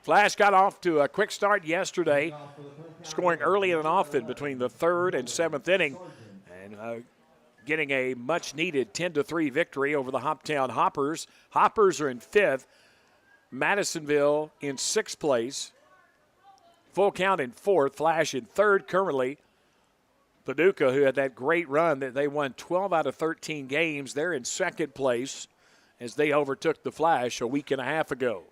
Flash got off to a quick start yesterday, scoring early and often between the third and seventh inning, and getting a much-needed 10-3 victory over the Hoptown Hoppers. Hoppers are in fifth. Madisonville in sixth place. Full Count in fourth. Flash in third currently. Paducah, who had that great run that they won 12 out of 13 games, they're in second place as they overtook the Flash a week and a half ago.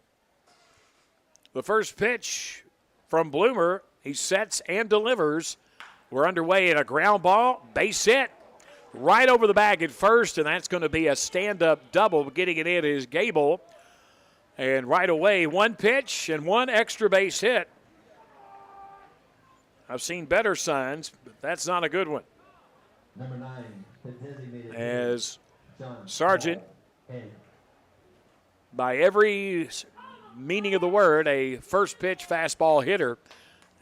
The first pitch from Bloomer, he sets and delivers. We're underway in a ground ball, base hit, right over the bag at first, and that's going to be a stand-up double. Getting it in is Gable. And right away, one pitch and one extra base hit. I've seen better signs, but that's not a good one. Number 9, as Sargent, by every meaning of the word, a first pitch fastball hitter,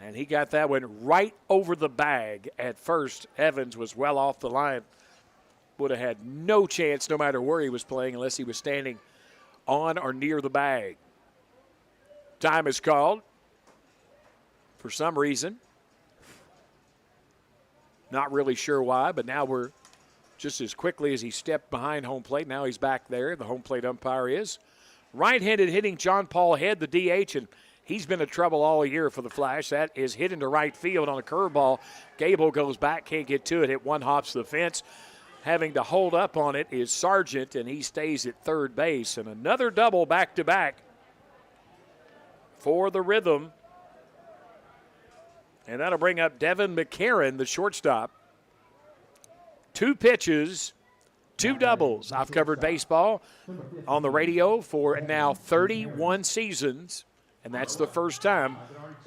and he got that one right over the bag at first. Evans was well off the line. Would have had no chance no matter where he was playing unless he was standing on or near the bag. Time is called for some reason. Not really sure why, but now we're just as quickly as he stepped behind home plate. Now he's back there. The home plate umpire is. Right-handed hitting John Paul Head, the DH, and he's been in trouble all year for the Flash. That is hit into right field on a curveball. Gable goes back, can't get to it. It one hops the fence. Having to hold up on it is Sargent, and he stays at third base. And another double back-to-back for the Rythm. And that'll bring up Devin McCarron, the shortstop. 2 pitches, 2 doubles. I've covered baseball on the radio for now 31 seasons, and that's the first time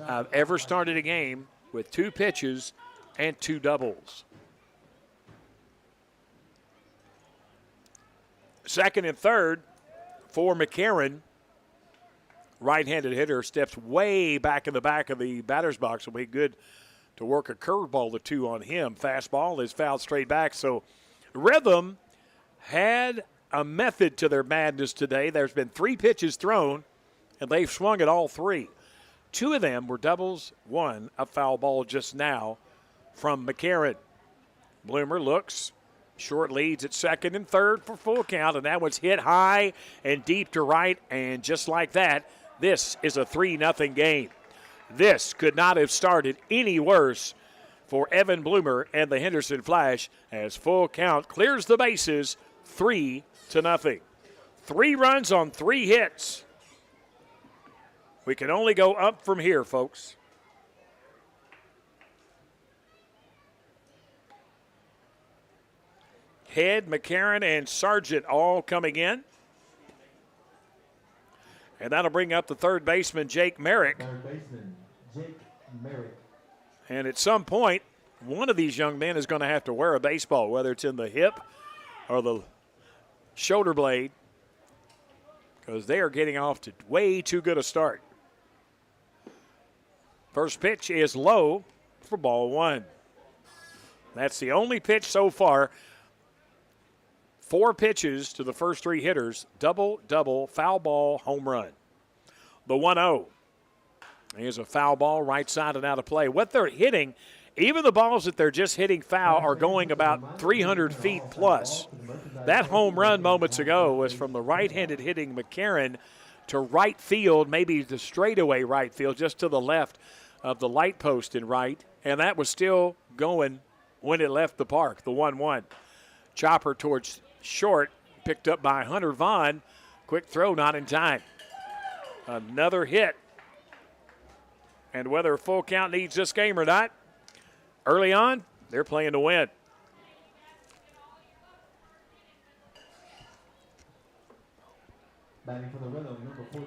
I've ever started a game with 2 pitches and 2 doubles. Second and third for McCarron. Right-handed hitter steps way back in the back of the batter's box. Will be good to work a curveball or 2 on him. Fastball is fouled straight back. So Rythm had a method to their madness today. There's been 3 pitches thrown, and they've swung at all 3. 2 of them were doubles, 1 a foul ball just now from McCarron. Bloomer looks. Short leads at second and third for full count, and that one's hit high and deep to right, and just like that, this is a 3-0 game. This could not have started any worse for Evan Bloomer and the Henderson Flash as full count clears the bases 3-0. 3 runs on 3 hits. We can only go up from here, folks. Head, McCarron, and Sargent all coming in. And that'll bring up the third baseman, Jake Merrick. And at some point, one of these young men is going to have to wear a baseball, whether it's in the hip or the shoulder blade, because they are getting off to way too good a start. First pitch is low for ball 1. That's the only pitch so far. 4 pitches to the first 3 hitters, double, foul ball, home run. The 1-0. Here's a foul ball, right side and out of play. What they're hitting, even the balls that they're just hitting foul are going about 300 feet plus. That home run moments ago was from the right-handed hitting McCarron to right field, maybe the straightaway right field, just to the left of the light post in right, and that was still going when it left the park, the 1-1. Chopper towards short, picked up by Hunter Vaughn. Quick throw, not in time. Another hit. And whether full count needs this game or not, early on, they're playing to win.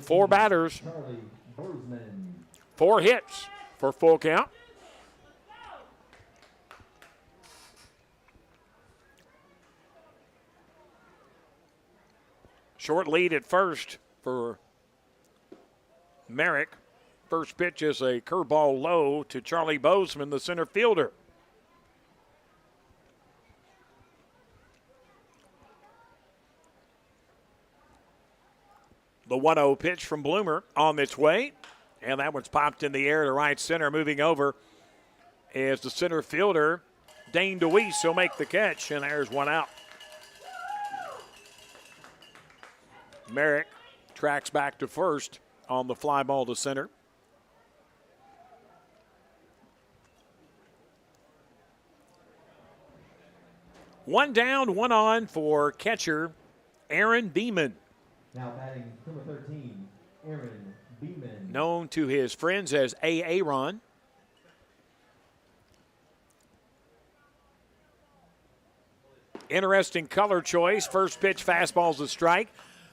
Four batters, 4 hits for full count. Short lead at first for Merrick. First pitch is a curveball low to Charlie Bozeman, the center fielder. The 1-0 pitch from Bloomer on its way. And that one's popped in the air to right center. Moving over is the center fielder, Dane DeWeese. He'll make the catch, and there's one out. Merrick tracks back to first on the fly ball to center. One down, one on for catcher Aaron Beeman. Now batting number 13, Aaron Beeman. Known to his friends as Aaron. Interesting color choice. First pitch fastball's a strike.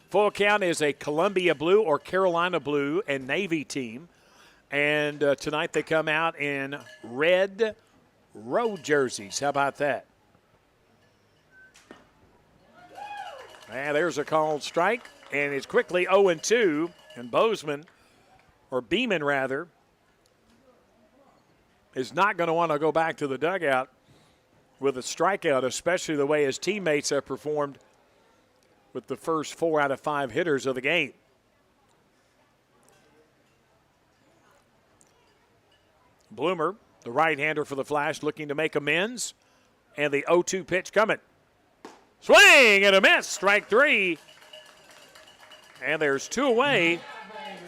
Full count is a Columbia blue or Carolina blue and navy team. And tonight they come out in red road jerseys. How about that? And there's a called strike. And it's quickly 0-2. And Bozeman, or Beeman rather, is not going to want to go back to the dugout with a strikeout, especially the way his teammates have performed with the first 4 out of 5 hitters of the game. Bloomer, the right-hander for the Flash, looking to make amends. And the 0-2 pitch coming. Swing and a miss, strike 3. And there's 2 away.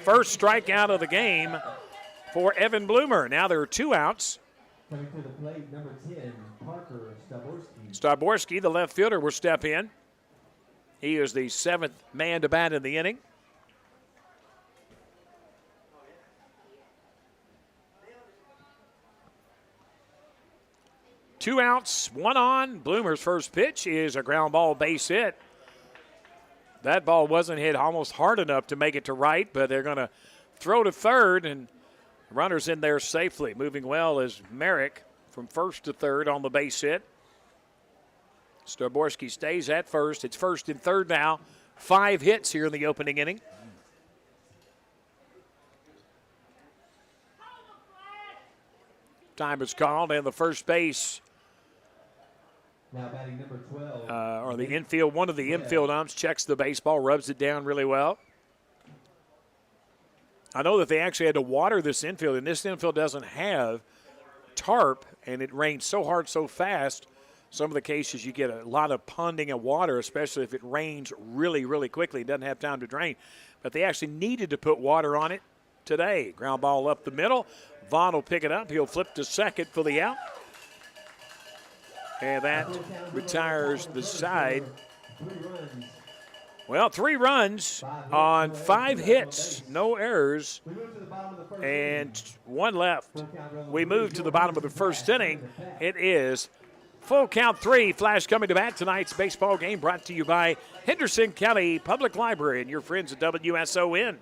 First strikeout of the game for Evan Bloomer. Now there are 2 outs. Coming to the plate, number 10, Parker Staborski. Staborski, the left fielder, will step in. He is the 7th man to bat in the inning. Two outs, 1 on. Bloomer's first pitch is a ground ball base hit. That ball wasn't hit almost hard enough to make it to right, but they're going to throw to third, and runners in there safely. Moving well is Merrick from first to third on the base hit. Staborski stays at first. It's first and third now. 5 hits here in the opening inning. Time is called, and the first base, Now batting number 12. or the infield, one of the infield umps checks the baseball, rubs it down really well. I know that they actually had to water this infield, and this infield doesn't have tarp, and it rains so hard so fast. Some of the cases you get a lot of ponding of water, especially if it rains really, really quickly. It doesn't have time to drain. But they actually needed to put water on it today. Ground ball up the middle. Vaughn will pick it up. He'll flip to second for the out. And that retires the side. 3 runs. Well, 3 runs on 5 hits, no errors, We move to the bottom of the first and inning. 1 left. Full count run. We move to the bottom of the first inning. It is full count 3. Flash coming to bat. Tonight's baseball game brought to you by Henderson County Public Library and your friends at WSON.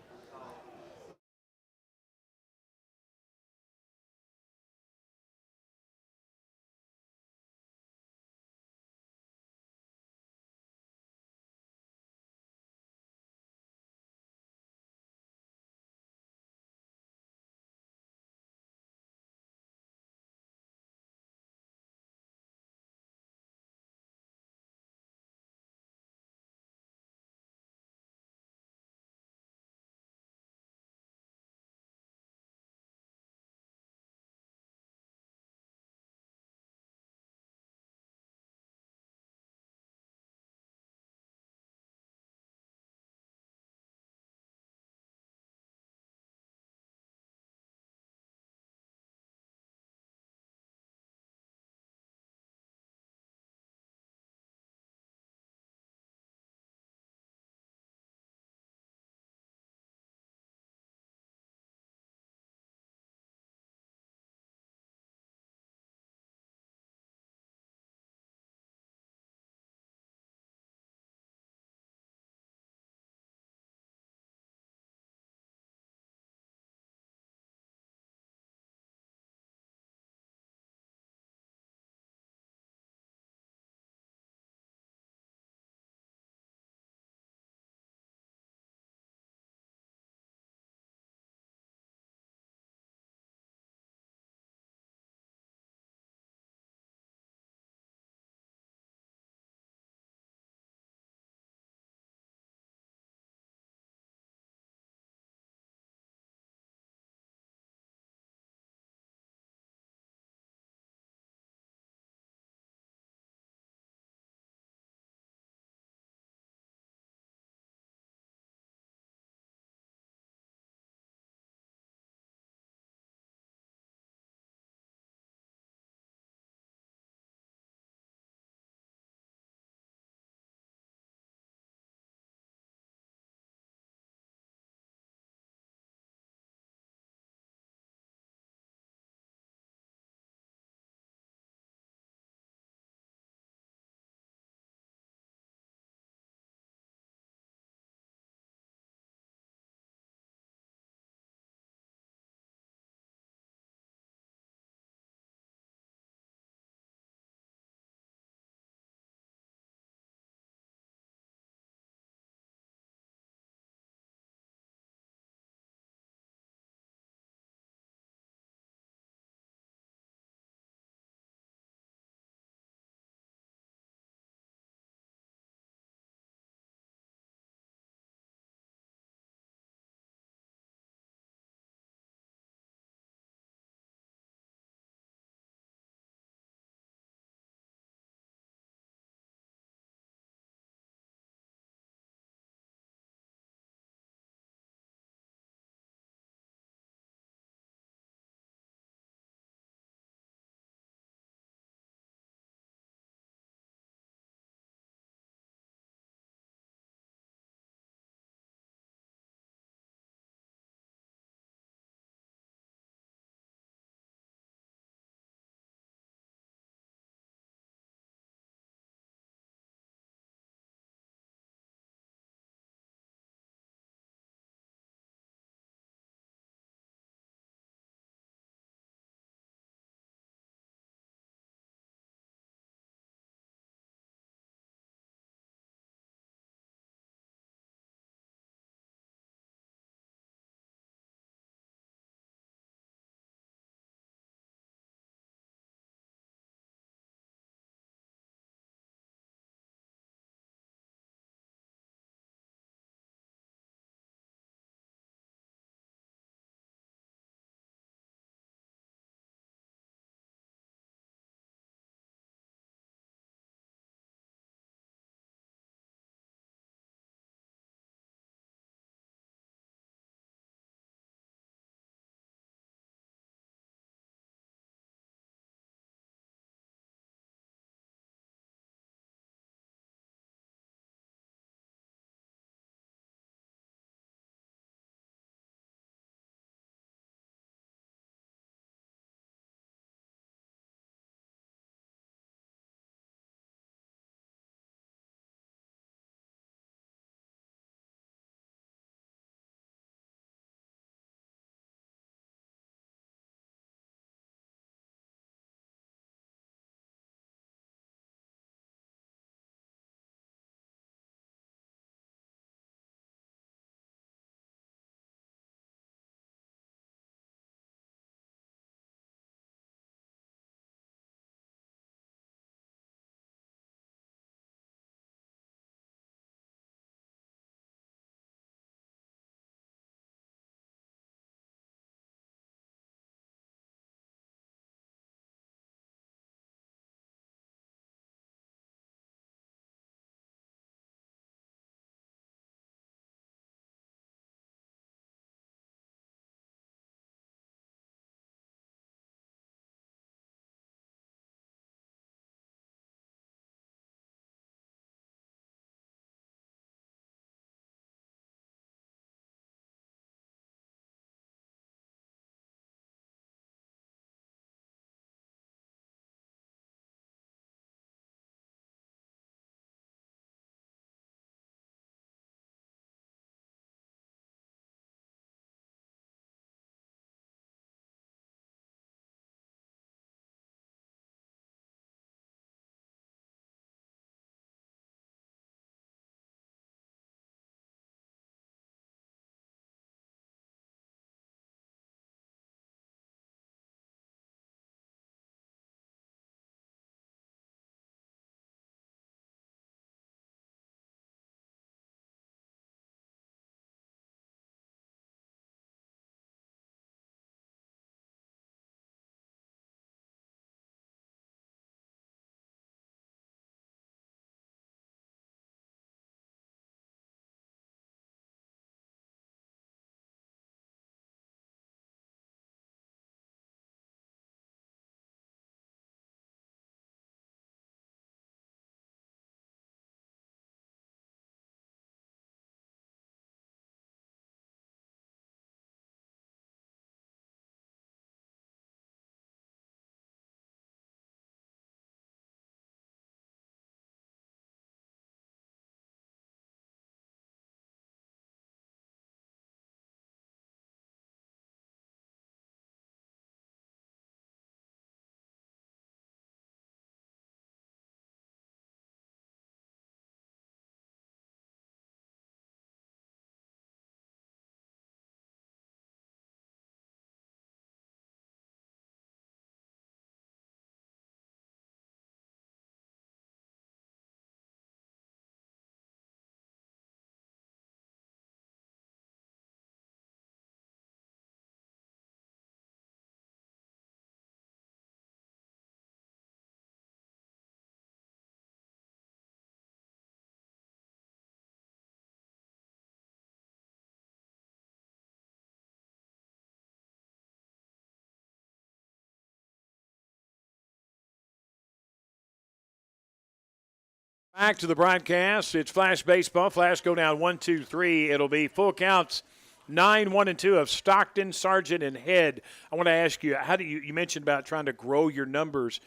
Back to the broadcast. It's Flash baseball. Flash go down 1-2-3. It'll be full counts 9-1-2 of Stockton, Sargent, and Head. I want to ask you, how do you mentioned about trying to grow your numbers,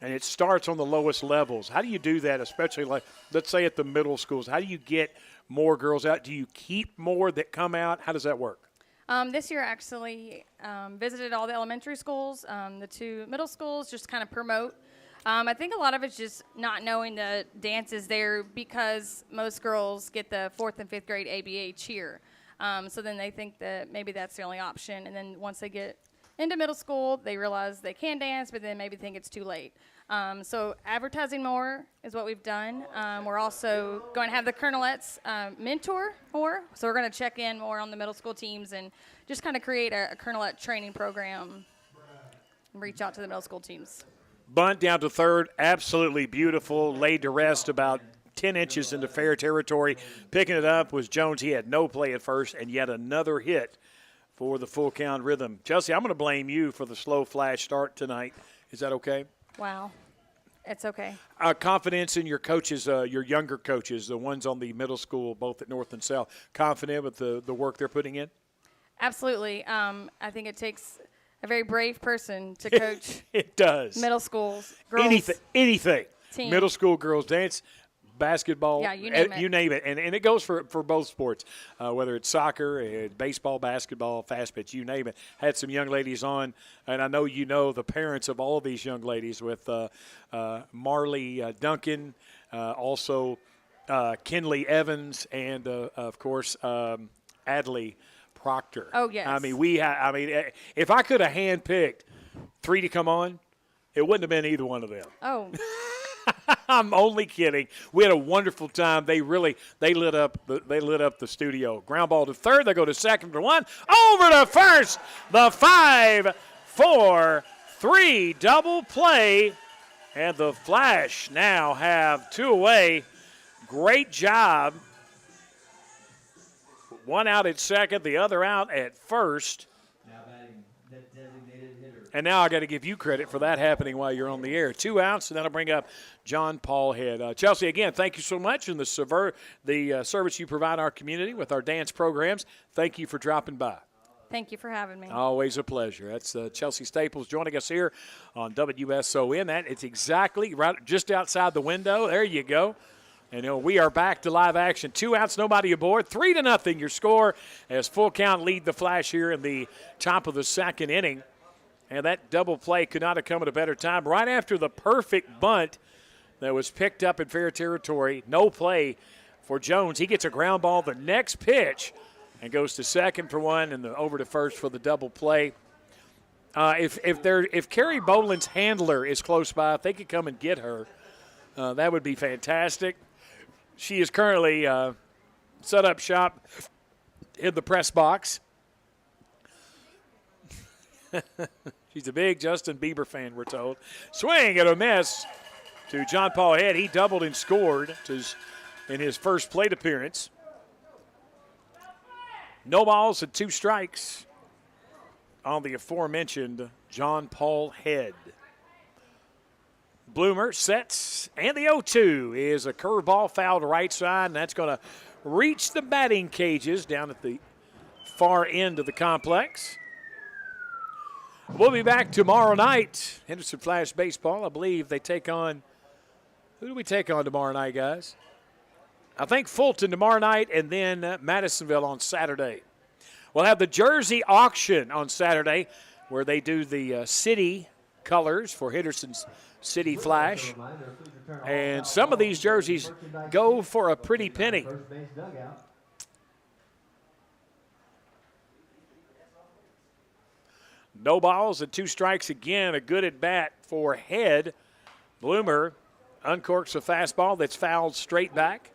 and it starts on the lowest levels. How do you do that, especially like, let's say at the middle schools? How do you get more girls out? Do you keep more that come out? How does that work? This year, actually, visited all the elementary schools, the 2 middle schools, just kind of promote. I think a lot of it's just not knowing the dances there because most girls get the 4th and 5th grade ABA cheer. So then they think that maybe that's the only option. And then once they get into middle school, they realize they can dance, but then maybe think it's too late. So advertising more is what we've done. We're also going to have the Colonelettes mentor more. So we're going to check in more on the middle school teams and just kind of create a Colonelette training program and reach out to the middle school teams. Bunt down to third, absolutely beautiful, laid to rest about 10 inches into fair territory. Picking it up was Jones. He had no play at first, and yet another hit for the full count Rythm. Chelsea, I'm going to blame you for the slow Flash start tonight. Is that okay? Wow. It's okay. Confidence in your coaches, your younger coaches, the ones on the middle school, both at North and South, confident with the work they're putting in? Absolutely. I think it takes a very brave person to coach. It does. Middle schools, girls. Anything. Team. Middle school girls dance, basketball. Yeah, you name it. You name it. And it goes for both sports, whether it's soccer, baseball, basketball, fast pitch, you name it. Had some young ladies on, and I know you know the parents of all of these young ladies with Marley Duncan, also Kinley Evans, and, of course, Adley Proctor. Oh, yes. I mean, if I could have handpicked 3 to come on, it wouldn't have been either one of them. Oh. I'm only kidding. We had a wonderful time. They lit up the studio. Ground ball to third. They go to second for 1. Over to first. The 5-4-3 double play, and the Flash now have 2 away. Great job. 1 out at second, the other out at first. Now batting the designated hitter. And now I got to give you credit for that happening while you're on the air. 2 outs, and that'll bring up John Paul Head. Chelsea, again, thank you so much in the service you provide our community with our dance programs. Thank you for dropping by. Thank you for having me. Always a pleasure. That's Chelsea Staples joining us here on WSON. It's exactly right just outside the window. There you go. And we are back to live action. 2 outs, nobody aboard. 3-0 your score as full count lead the Flash here in the top of the second inning. And that double play could not have come at a better time. Right after the perfect bunt that was picked up in fair territory, no play for Jones. He gets a ground ball the next pitch and goes to second for 1 and over to first for the double play. If Carrie Boland's handler is close by, if they could come and get her, that would be fantastic. She is currently set up shop in the press box. She's a big Justin Bieber fan, we're told. Swing and a miss to John Paul Head. He doubled and scored in his first plate appearance. No balls and 2 strikes on the aforementioned John Paul Head. Bloomer sets, and the 0-2 is a curveball foul to right side, and that's going to reach the batting cages down at the far end of the complex. We'll be back tomorrow night. Henderson Flash baseball, I believe they take on – who do we take on tomorrow night, guys? I think Fulton tomorrow night, and then Madisonville on Saturday. We'll have the jersey auction on Saturday where they do the city colors for Henderson's City Flash. And some of these jerseys go for a pretty penny. First base dugout. No balls and 2 strikes again. A good at bat for Head. Bloomer uncorks a fastball that's fouled straight back.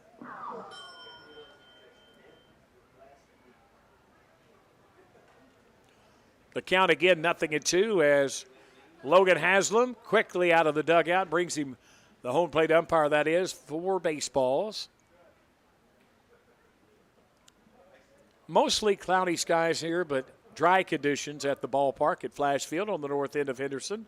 The count again, 0-2 as Logan Haslam quickly out of the dugout, brings him the home plate umpire, that is, 4 baseballs. Mostly cloudy skies here, but dry conditions at the ballpark at Flash Field on the north end of Henderson.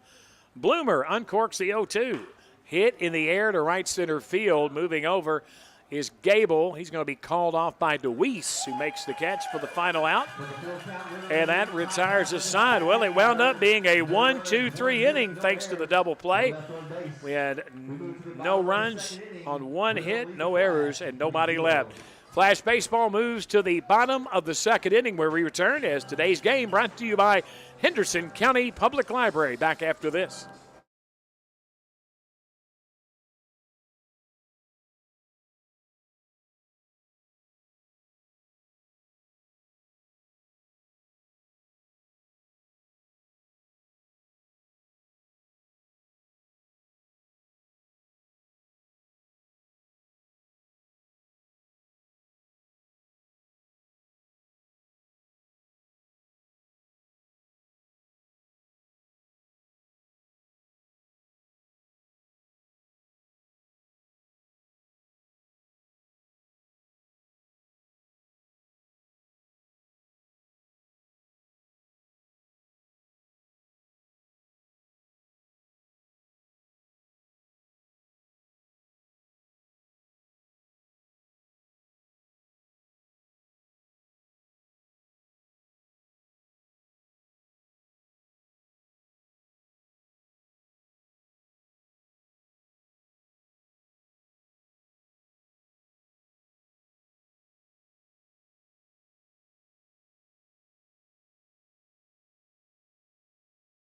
Bloomer uncorks the 0-2. hit in the air to right center field. Moving over is Gable. He's going to be called off by DeWeese, who makes the catch for the final out. And that retires his side. Well, it wound up being a 1-2-3 inning thanks to the double play. We had no runs on one hit, no errors, and nobody left. Flash Baseball moves to the bottom of the second inning where we return as today's game brought to you by Henderson County Public Library. Back after this.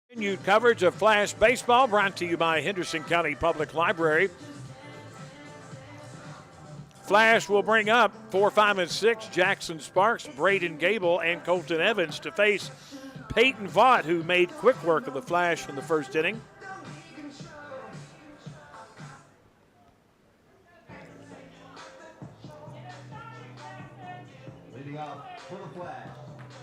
Continued coverage of Flash Baseball brought to you by Henderson County Public Library. Flash will bring up 4, 5, and 6 Jackson Sparks, Braden Gable, and Colton Evans to face Peyton Vaught, who made quick work of the Flash in the first inning. Leading off for the Flash,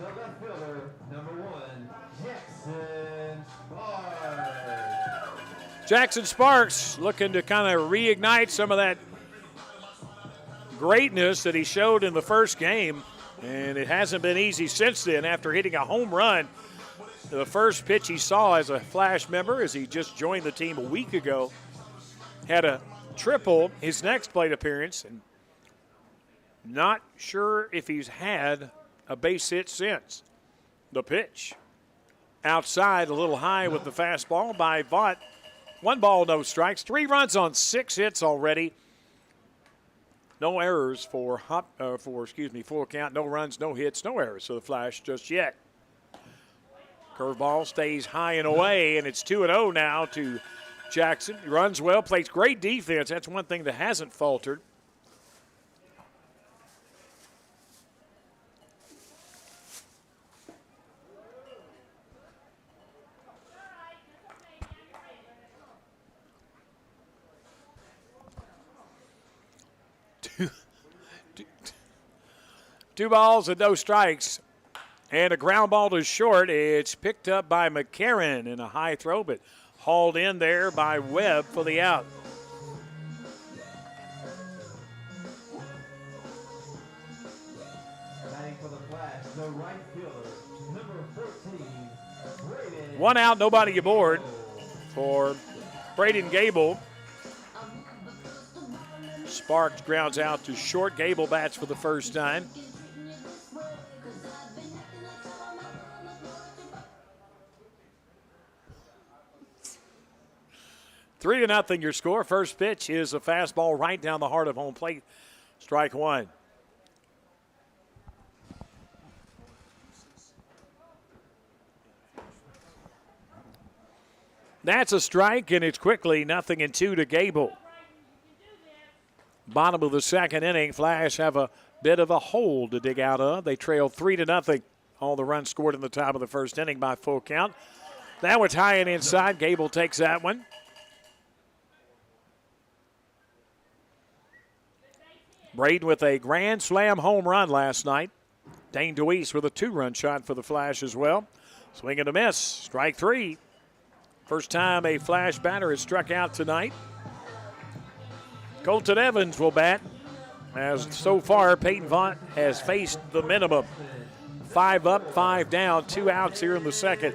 the left fielder, number 1, Jackson Sparks. Jackson Sparks looking to kind of reignite some of that greatness that he showed in the first game, and it hasn't been easy since then after hitting a home run. The first pitch he saw as a Flash member, as he just joined the team a week ago, had a triple his next plate appearance, and not sure if he's had a base hit since. The pitch outside, a little high with the fastball by Vaught. 1 ball, no strikes. 3 runs on 6 hits already. No errors for full count. No runs, no hits, no errors for the Flash just yet. Curveball stays high and away, and it's 2-0 now to Jackson. He runs well, plays great defense. That's one thing that hasn't faltered. Two balls and no strikes. And a ground ball to short. It's picked up by McCarron in a high throw, but hauled in there by Webb for the out. Batting for the Flash, the right fielder, number 14, Braden. 1 out, nobody aboard for Braden Gable. Sparks grounds out to short. Gable bats for the first time. Three to nothing your score. First pitch is a fastball right down the heart of home plate. Strike 1. That's a strike, and it's quickly 0-2 to Gable. Bottom of the second inning, Flash have a bit of a hole to dig out of. They trail 3-0. All the runs scored in the top of the first inning by full count. That one's high and inside. Gable takes that one. Braden with a grand slam home run last night. Dane DeWeese with a 2-run shot for the Flash as well. Swing and a miss. Strike 3. First time a Flash batter has struck out tonight. Colton Evans will bat, as so far Peyton Vaught has faced the minimum. 5 up, 5 down, 2 outs here in the second.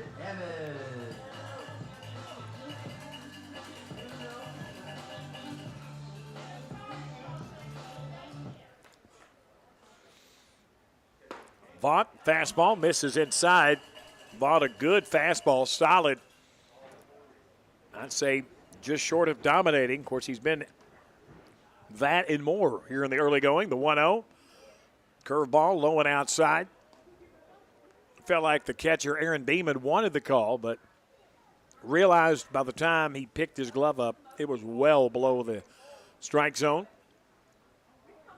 Vaught, fastball, misses inside. Vaught, a good fastball, solid. I'd say just short of dominating. Of course, he's been that and more here in the early going. The 1-0. Curveball, low and outside. Felt like the catcher, Aaron Beeman, wanted the call, but realized by the time he picked his glove up, it was well below the strike zone.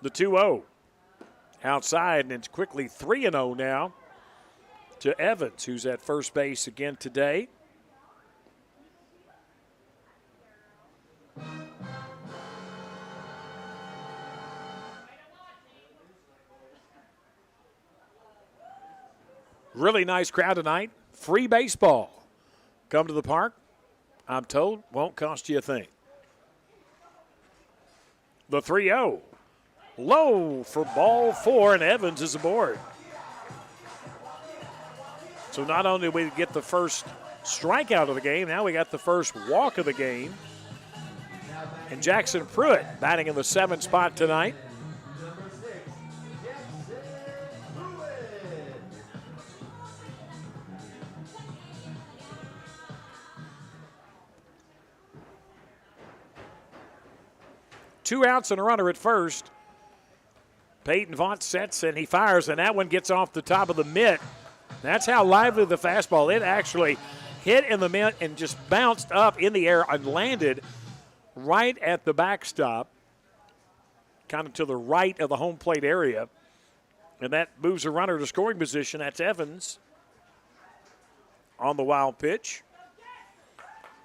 The 2-0. Outside, and it's quickly 3-0 now to Evans, who's at first base again today. Really nice crowd tonight. Free baseball. Come to the park. I'm told won't cost you a thing. The 3-0. Low for ball 4, and Evans is aboard. So not only did we get the first strikeout of the game, now we got the first walk of the game. And Jackson Pruitt batting in the 7th spot tonight. Number 6, Jackson Pruitt. 2 outs and a runner at first. Peyton Vaught sets and he fires, and that one gets off the top of the mitt. That's how lively the fastball. It actually hit in the mitt and just bounced up in the air and landed right at the backstop, kind of to the right of the home plate area. And that moves a runner to scoring position. That's Evans on the wild pitch.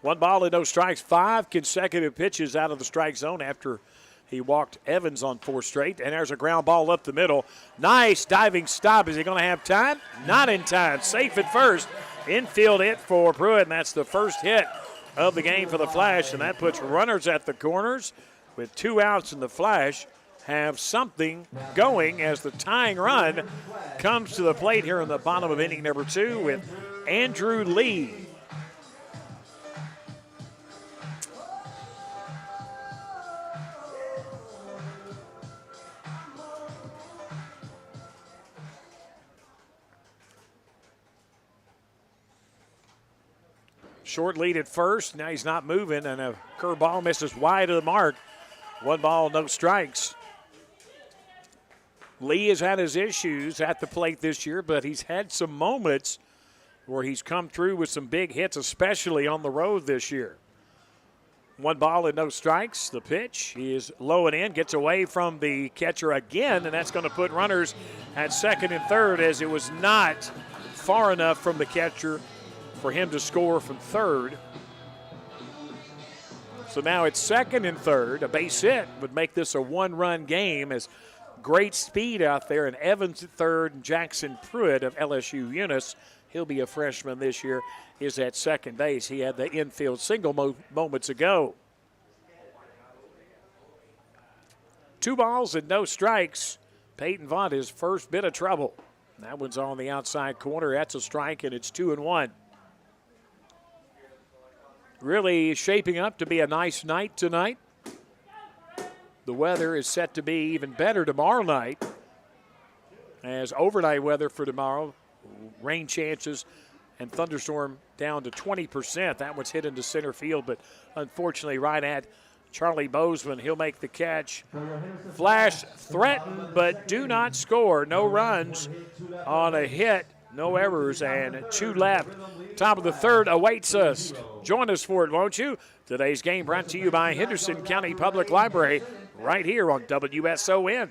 1 ball and no strikes. 5 consecutive pitches out of the strike zone after he walked Evans on 4 straight. And there's a ground ball up the middle. Nice diving stop. Is he going to have time? Not in time. Safe at first. Infield hit for Pruitt, and that's the first hit of the game for the Flash. And that puts runners at the corners with 2 outs, and the Flash have something going as the tying run comes to the plate here in the bottom of inning number 2 with Andrew Lee. Short lead at first. Now he's not moving, and a curveball misses wide of the mark. 1 ball, no strikes. Lee has had his issues at the plate this year, but he's had some moments where he's come through with some big hits, especially on the road this year. 1 ball and no strikes. The pitch is low and in, gets away from the catcher again, and that's going to put runners at second and third, as it was not far enough from the catcher for him to score from third. So now it's second and third. A base hit would make this a 1-run game, as great speed out there. And Evans at third, and Jackson Pruitt of LSU Eunice, he'll be a freshman this year, is at second base. He had the infield single moments ago. 2 balls and no strikes. Peyton Vaught, his first bit of trouble. That one's on the outside corner. That's a strike, and it's 2-1. Really shaping up to be a nice night tonight. The weather is set to be even better tomorrow night, as overnight weather for tomorrow, rain chances and thunderstorm down to 20%. That one's hit into center field, but unfortunately right at Charlie Bozeman. He'll make the catch. Flash threatened but do not score. No runs on a hit. No errors, and 2 left. Top of the third awaits us. Join us for it, won't you? Today's game brought to you by Henderson County Public Library, right here on WSON.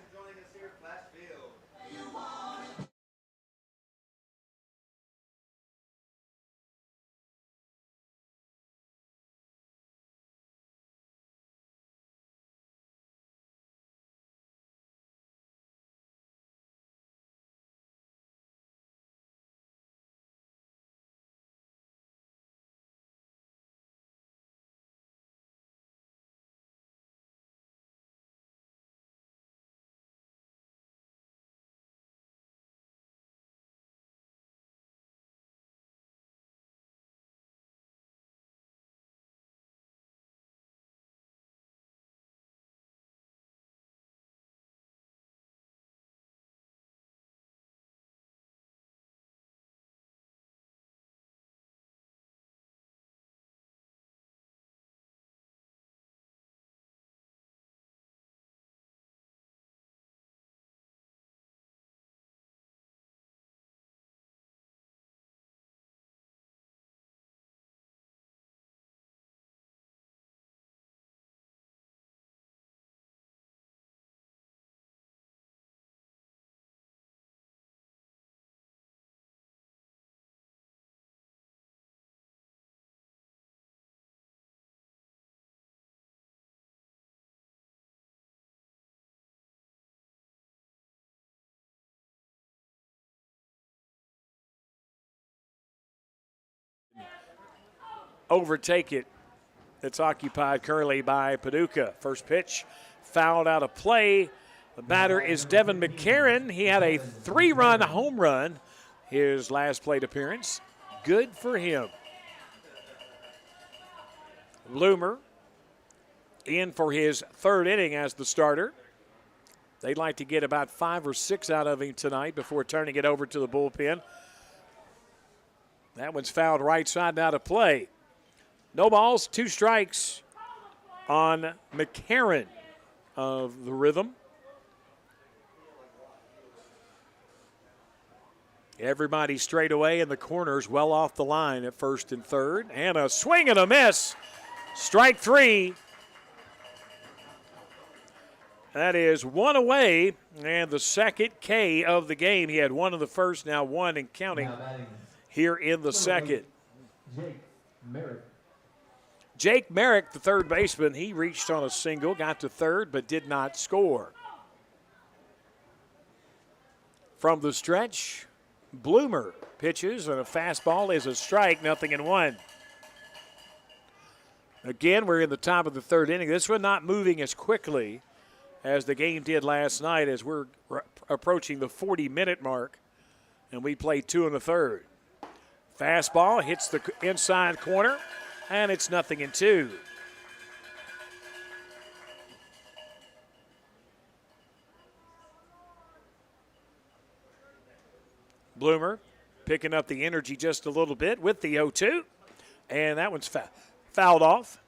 overtake it. It's occupied currently by Paducah. First pitch fouled out of play. The batter is Devin McCarron. He had a 3-run home run his last plate appearance. Good for him. Bloomer in for his third inning as the starter. They'd like to get about 5 or 6 out of him tonight before turning it over to the bullpen. That one's fouled right side out of play. No balls, 2 strikes on McCarron of the Rythm. Everybody straight away in the corners, well off the line at first and third. And a swing and a miss. Strike 3. That is 1 away, and the second K of the game. He had 1 in the first, now 1 and counting here in the second. Jake Merrick, the third baseman, he reached on a single, got to third, but did not score. From the stretch, Bloomer pitches, and a fastball is a strike, 0-1. Again, we're in the top of the third inning. This one not moving as quickly as the game did last night, as we're approaching the 40-minute mark, and we play 2 in the third. Fastball hits the inside corner, and it's 0-2. Bloomer picking up the energy just a little bit with the 0-2, and that one's fouled off.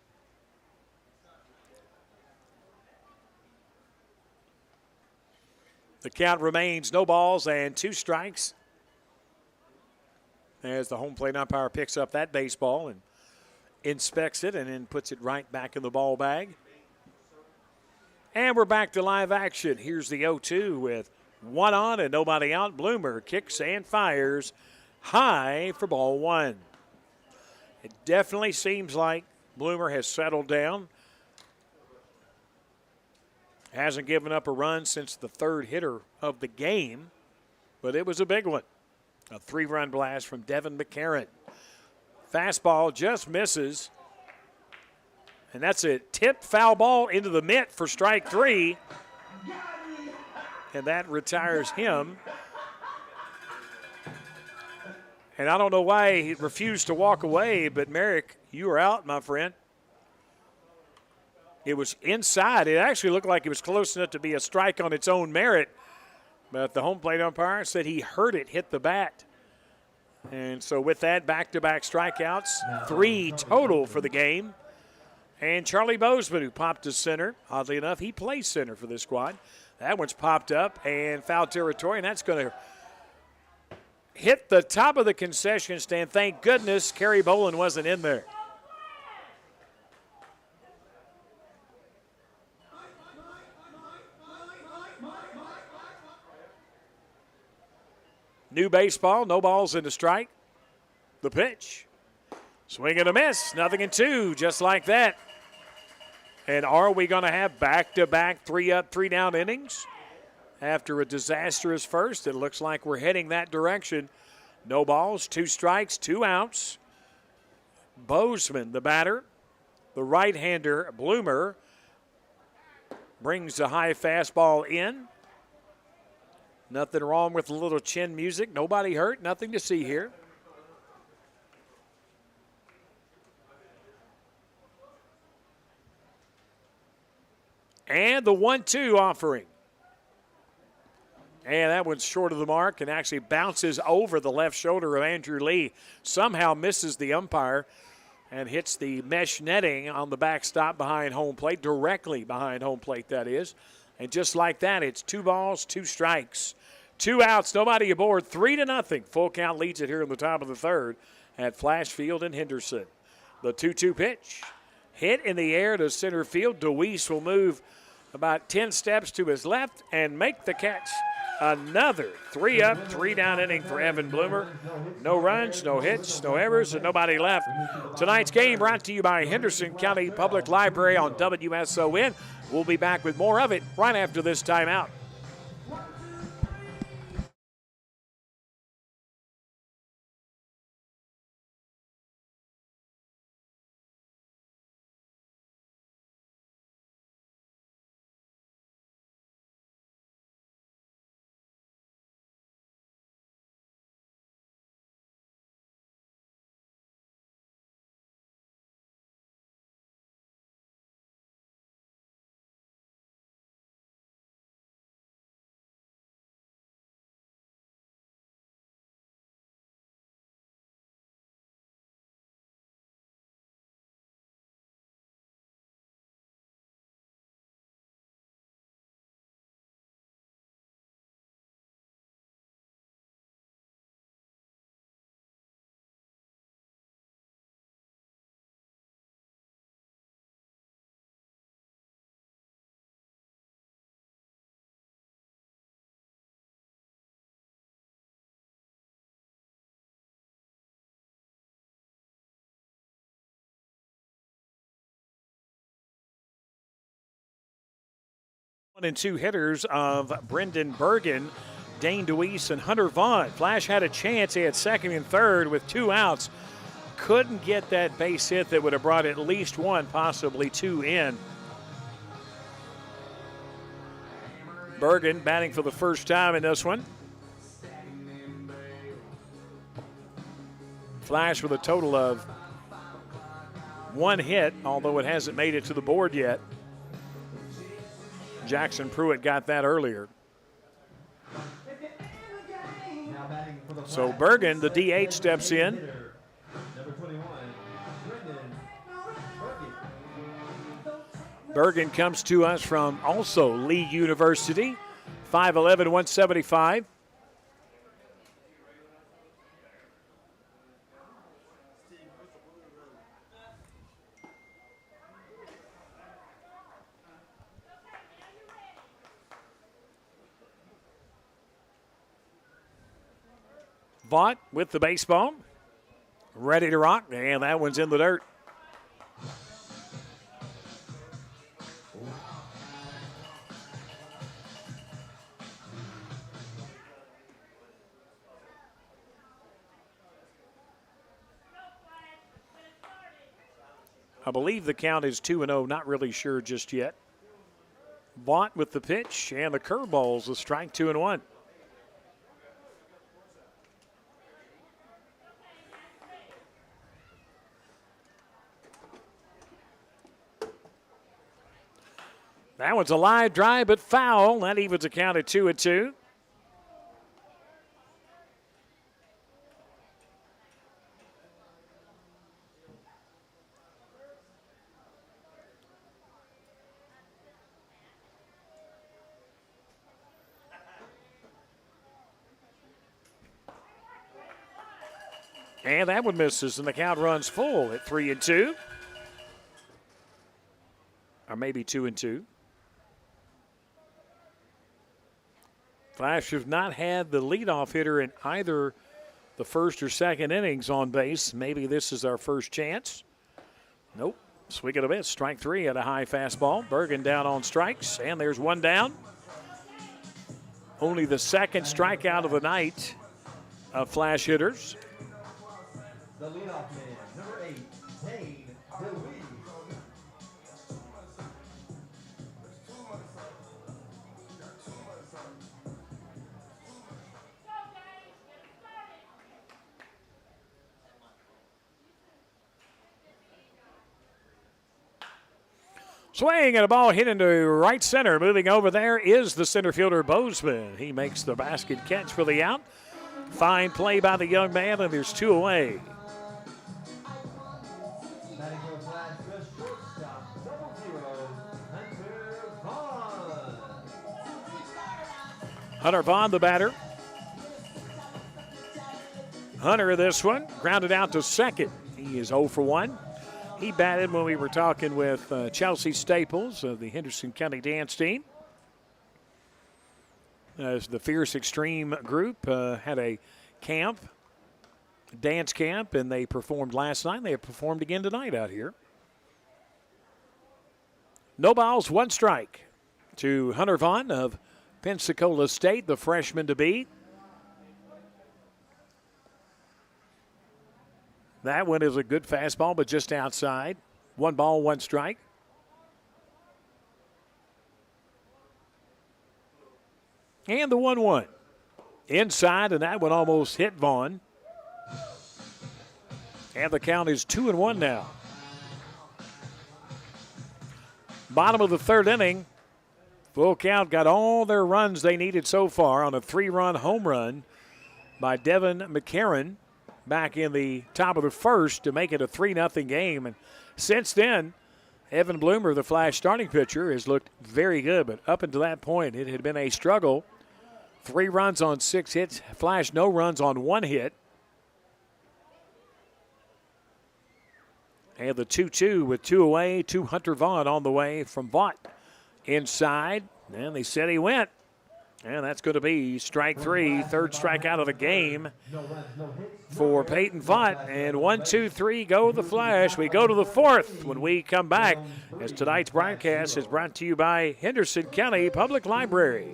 The count remains no balls and 2 strikes as the home plate umpire picks up that baseball and inspects it and then puts it right back in the ball bag. And we're back to live action. Here's the 0-2 with 1 on and nobody out. Bloomer kicks and fires high for ball 1. It definitely seems like Bloomer has settled down. Hasn't given up a run since the third hitter of the game, but it was a big one. A 3-run blast from Devin McCarron. Fastball just misses, and that's a tipped foul ball into the mitt for strike 3, and that retires him. And I don't know why he refused to walk away, but Merrick, you are out, my friend. It was inside. It actually looked like it was close enough to be a strike on its own merit, but the home plate umpire said he heard it hit the bat. And so with that, back-to-back strikeouts, 3 total for the game. And Charlie Bozeman, who popped to center, oddly enough, he plays center for this squad. That one's popped up and foul territory, and that's going to hit the top of the concession stand. Thank goodness Kerry Boland wasn't in there. New baseball, no balls and a strike. The pitch. Swing and a miss, 0-2, just like that. And are we going to have back-to-back 3-up, 3-down innings? After a disastrous first, it looks like we're heading that direction. No balls, 2 strikes, 2 outs. Bozeman, the batter. The right-hander, Bloomer, brings the high fastball in. Nothing wrong with a little chin music. Nobody hurt. Nothing to see here. And the 1-2 offering. And that one's short of the mark and actually bounces over the left shoulder of Andrew Lee. Somehow misses the umpire and hits the mesh netting on the backstop behind home plate, directly behind home plate, that is. And just like that, it's 2 balls, 2 strikes. 2 outs, nobody aboard, 3-0. Full count leads it here in the top of the third at Flash Field in Henderson. The 2-2 pitch. Hit in the air to center field. DeWeese will move about 10 steps to his left and make the catch. Another 3-up, 3-down inning for Evan Bloomer. No runs, no hits, no errors, and nobody left. Tonight's game brought to you by Henderson County Public Library on WSON. We'll be back with more of it right after this timeout. 1 and 2 hitters of Brendan Bergen, Dane DeWeese, and Hunter Vaughn. Flash had a chance. He had second and third with 2 outs. Couldn't get that base hit that would have brought at least 1, possibly 2 in. Bergen batting for the first time in this one. Flash with a total of 1 hit, although it hasn't made it to the board yet. Jackson Pruitt got that earlier. So Bergen, the DH, steps in. Number 21, Brendan Bergen comes to us from also Lee University, 5'11", 175. Vaught with the baseball, ready to rock, and that one's in the dirt. I believe the count is 2-0, not really sure just yet. Vaught with the pitch, and the curveball's a strike, 2-1. That one's a live drive, but foul. That evens a count at 2-2. And that one misses, and the count runs full at 3-2. Or maybe 2-2. Flash have not had the leadoff hitter in either the first or second innings on base. Maybe this is our first chance. Nope. Swing and a miss. Strike 3 at a high fastball. Bergen down on strikes, and there's 1 down. Only the second strikeout of the night of Flash hitters. The leadoff man, number 8, Dane DeWeese. Swing and a ball hit into right center. Moving over there is the center fielder, Bozeman. He makes the basket catch for the out. Fine play by the young man, and there's 2 away. Batting for the Flash, the shortstop, 00, Hunter Vaughn. Hunter Vaughn, the batter. Hunter, this one, grounded out to second. He is 0 for 1. He batted when we were talking with Chelsea Staples of the Henderson County dance team. The Fierce Extreme group had a camp, dance camp, and they performed last night. They have performed again tonight out here. No balls, 1 strike to Hunter Vaughn of Pensacola State, the freshman to beat. That one is a good fastball, but just outside. 1 ball, 1 strike. And the 1-1. Inside, and that one almost hit Vaughn. And the count is 2-1 now. Bottom of the 3rd inning. Full count, got all their runs they needed so far on a 3-run home run by Devin McCarron back in the top of the 1st to make it a 3-0 game. And since then, Evan Bloomer, the Flash starting pitcher, has looked very good. But up until that point, it had been a struggle. 3 runs on 6 hits. Flash no runs on 1 hit. And the 2-2 with 2 away to Hunter Vaughn on the way from Vaught. Inside, and they said he went. And that's going to be strike three, third strikeout of the game No runs, no hits. for Peyton Fott. And 1, 2, 3, go the Flash. We go to the fourth when we come back, as tonight's broadcast is brought to you by Henderson County Public Library.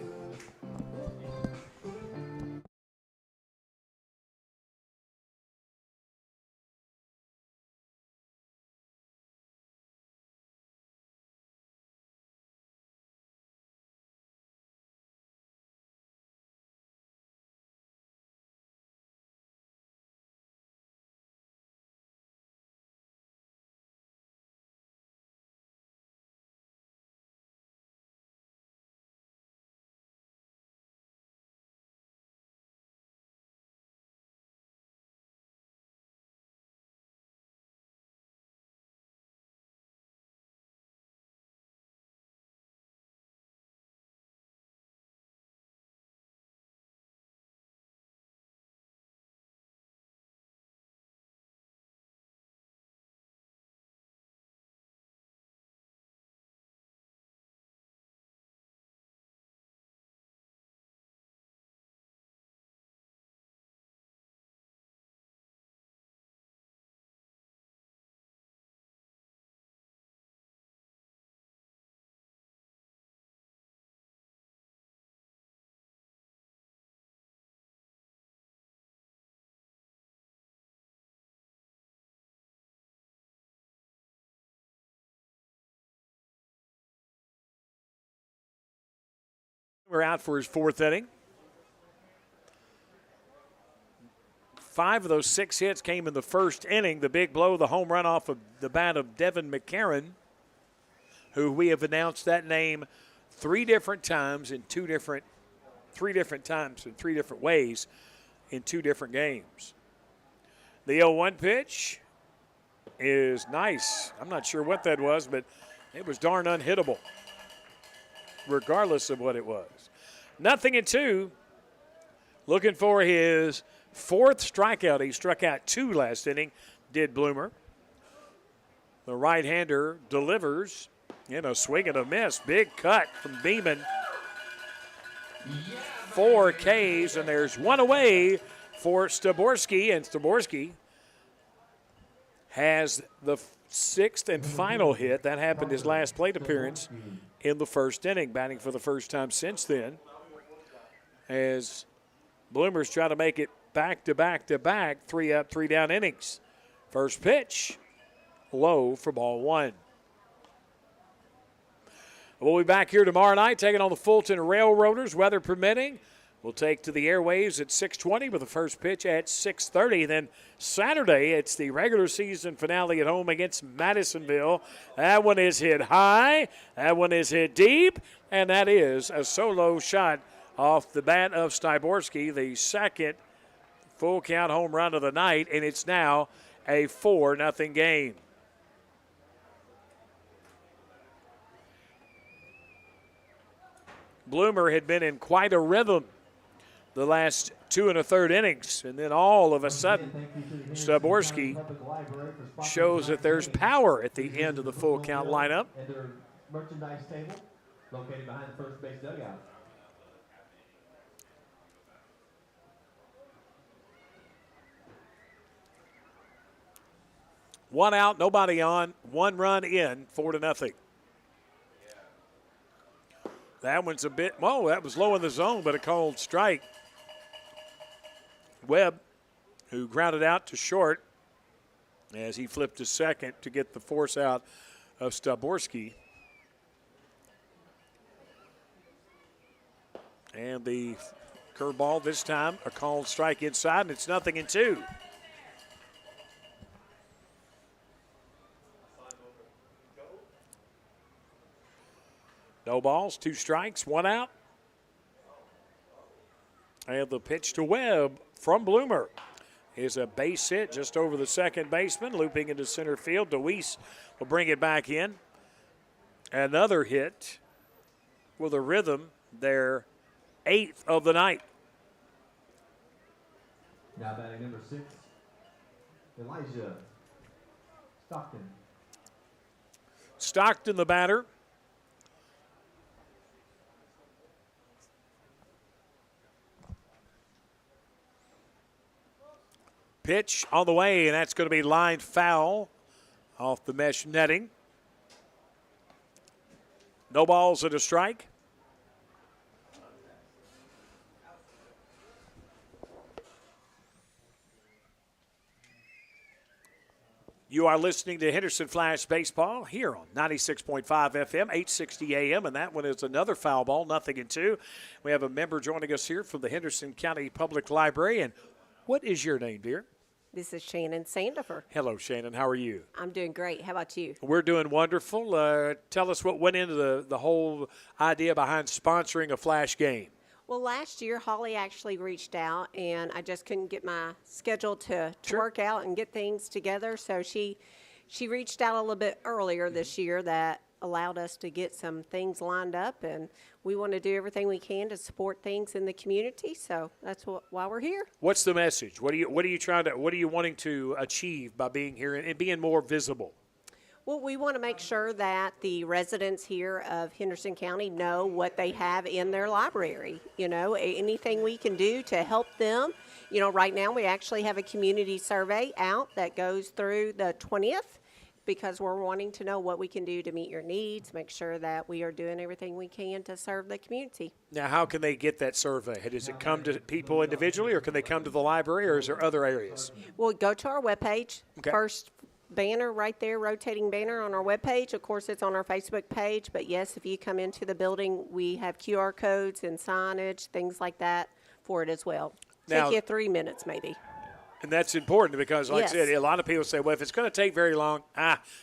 We're out for his fourth inning. 5 of those 6 hits came in the first inning. The big blow, the home run off of the bat of Devin McCarron, who we have announced that name 3 different times in 3 different times in 3 different ways in 2 different games. The 0-1 pitch is nice. I'm not sure what that was, but it was darn unhittable, regardless of what it was. 0-2. Looking for his 4th strikeout. He struck out 2 last inning, did Bloomer. The right-hander delivers in a swing and a miss. Big cut from Beeman. 4 Ks, and there's 1 away for Staborski, and Staborski has the 6th and final hit. That happened his last plate appearance in the first inning, batting for the first time since then, as Bloomers try to make it back-to-back, 3 up, 3 down innings. First pitch, low for ball 1. We'll be back here tomorrow night taking on the Fulton Railroaders, weather permitting. We'll take to the airwaves at 6:20 with the first pitch at 6:30. Then Saturday, it's the regular season finale at home against Madisonville. That one is hit high, that one is hit deep, and that is a solo shot off the bat of Styborski, the 2nd full count home run of the night, and it's now a 4-0 game. Bloomer had been in quite a rhythm the last 2 1/3 innings, and then all of a sudden, Staborski shows that there's power at the end of the full count lineup. And their merchandise table located behind the first base dugout. One out, nobody on, 1 run in, 4-0. That one's a bit, whoa, that was low in the zone, but a called strike. Webb, who grounded out to short as he flipped to second to get the force out of Staborski. And the curveball this time, a called strike inside, and it's 0-2. No balls, 2 strikes, 1 out. And the pitch to Webb from Bloomer is a base hit just over the second baseman, looping into center field. DeWeese will bring it back in. Another hit with a Rythm, their 8th of the night. Now batting number 6, Elijah Stockton. Stockton, the batter. Pitch on the way, and that's going to be line foul off the mesh netting. No balls and a strike. You are listening to Henderson Flash Baseball here on 96.5 FM, 860 AM, and that one is another foul ball, 0-2. We have a member joining us here from the Henderson County Public Library. And what is your name, dear? This is Shannon Sandifer. Hello, Shannon. How are you? I'm doing great. How about you? We're doing wonderful. Tell us what went into the whole idea behind sponsoring a Flash game. Well, last year, Holly actually reached out, and I just couldn't get my schedule to work out and get things together. So she reached out a little bit earlier this year that allowed us to get some things lined up, and we want to do everything we can to support things in the community. So that's why we're here. What's the message? What are you wanting to achieve by being here and being more visible? Well, we want to make sure that the residents here of Henderson County know what they have in their library. You know, anything we can do to help them. You know, right now we actually have a community survey out that goes through the 20th because we're wanting to know what we can do to meet your needs, make sure that we are doing everything we can to serve the community. Now, how can they get that survey? Does it come to people individually, or can they come to the library, or is there other areas? Well, go to our webpage. Okay. First banner right there, rotating banner on our webpage. Of course, it's on our Facebook page, but yes, if you come into the building, we have QR codes and signage, things like that for it as well. Now, Take you 3 minutes maybe. And that's important because, like Yes. I said, a lot of people say, well, if it's going to take very long,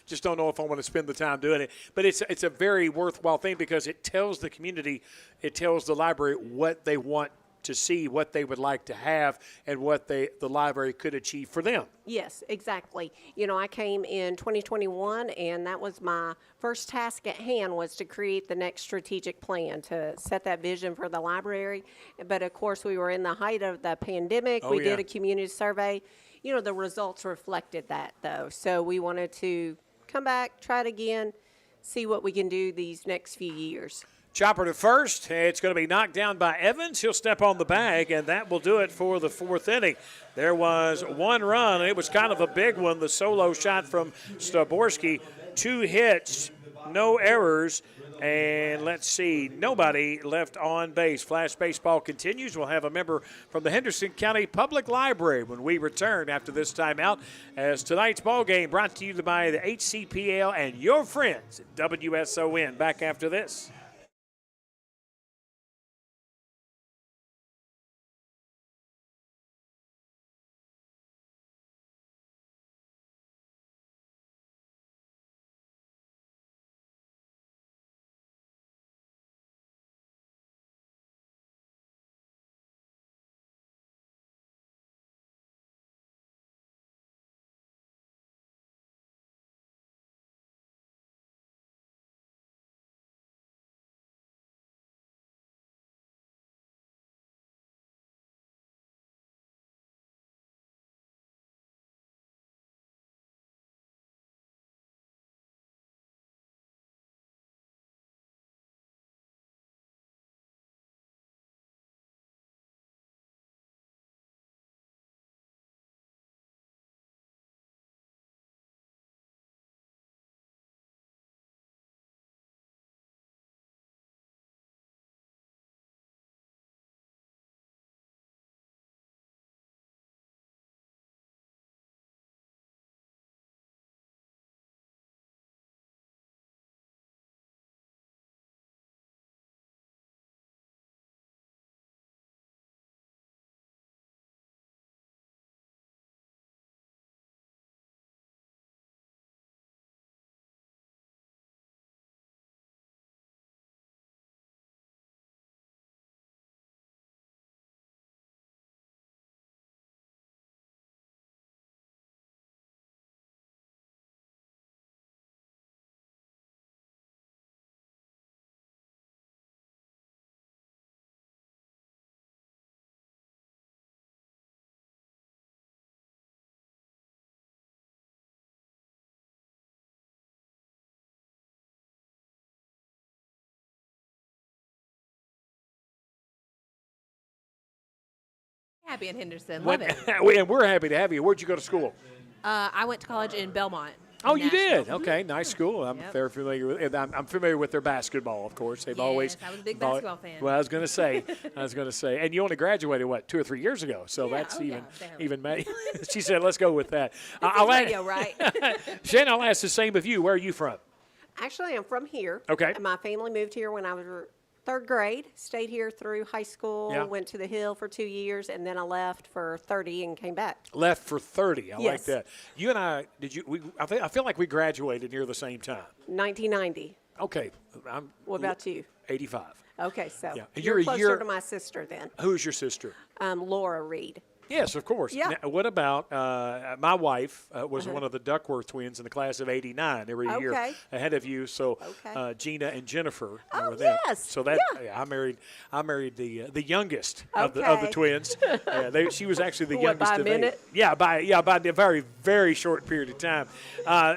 just don't know if I want to spend the time doing it. But it's a very worthwhile thing because it tells the community, it tells the library what they want to see, what they would like to have, and what the library could achieve for them. Yes, exactly. You know, I came in 2021, and that was my first task at hand was to create the next strategic plan to set that vision for the library. But of course, we were in the height of the pandemic. Oh, We yeah. did a community survey. You know, the results reflected that, though. So we wanted to come back, try it again, see what we can do these next few years. Chopper to first. It's going to be knocked down by Evans. He'll step on the bag, and that will do it for the fourth inning. There was one run. It was kind of a big one, the solo shot from Staborski. 2 hits, no errors, and let's see, nobody left on base. Flash Baseball continues. We'll have a member from the Henderson County Public Library when we return after this timeout, as tonight's ball game brought to you by the HCPL and your friends at WSON. Back after this. Happy in Henderson. Love it. And we're happy to have you. Where'd you go to school? I went to college in Belmont. Oh, you Nashville. did? Okay, nice school. I'm Yep. very familiar with it. I'm familiar with their basketball, of course. They've always. I was a big basketball fan. Well, I was going to say, and you only graduated what 2 or 3 years ago, so Yeah, that's oh, yeah, damn. even May. She said, "Let's go with that." Radio, right? Shane, I'll ask the same of you. Where are you from? Actually, I'm from here. Okay. My family moved here when I was third grade. Stayed here through high school. Yeah. Went to the Hill for 2 years, and then I left for 30 and came back. Left for 30. I like Yes. that. You and I, did you? I feel like we graduated near the same time. 1990. Okay. I'm What about you? 85. Okay, so Yeah. you're You're a closer year- to my sister then. Who's your sister? Laura Reed. Yes, of course. Yeah. Now, what about my wife was one of the Duckworth twins in the class of '89. Every year Okay. ahead of you. So Okay. Gina and Jennifer Oh, were them. yes. So that I married the youngest of the Okay. twins. She was actually the What, youngest by a of minute? 8. By a very very short period of time.